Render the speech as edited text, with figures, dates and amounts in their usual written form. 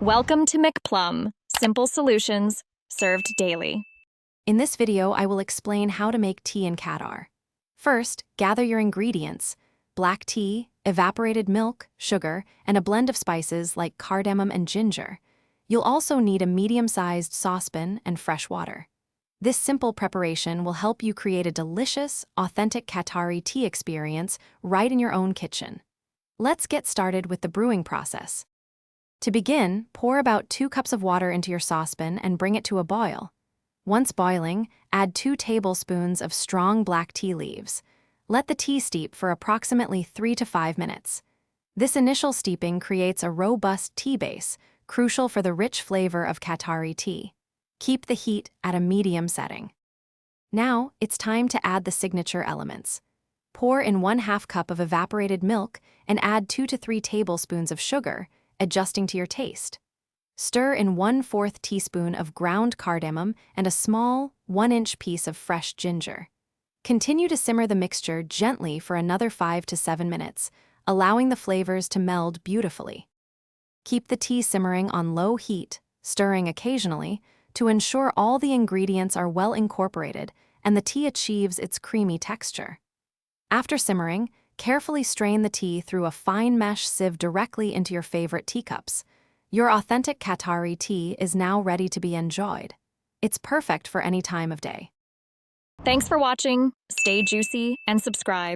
Welcome to McPlum, simple solutions served daily. In this video, I will explain how to make tea in Qatar. First, gather your ingredients: black tea, evaporated milk, sugar, and a blend of spices like cardamom and ginger. You'll also need a medium-sized saucepan and fresh water. This simple preparation will help you create a delicious, authentic Qatari tea experience right in your own kitchen. Let's get started with the brewing process. To begin, pour about 2 cups of water into your saucepan and bring it to a boil. Once boiling, add 2 tablespoons of strong black tea leaves. Let the tea steep for approximately 3 to 5 minutes. This initial steeping creates a robust tea base, crucial for the rich flavor of Qatari tea. Keep the heat at a medium setting. Now, it's time to add the signature elements. Pour in 1/2 cup of evaporated milk and add 2 to 3 tablespoons of sugar, adjusting to your taste. Stir in 1/4 teaspoon of ground cardamom and a small, 1-inch piece of fresh ginger. Continue to simmer the mixture gently for another 5 to 7 minutes, allowing the flavors to meld beautifully. Keep the tea simmering on low heat, stirring occasionally, to ensure all the ingredients are well incorporated and the tea achieves its creamy texture. After simmering, carefully strain the tea through a fine mesh sieve directly into your favorite teacups. Your authentic Qatari tea is now ready to be enjoyed. It's perfect for any time of day. Thanks for watching. Stay juicy and subscribe.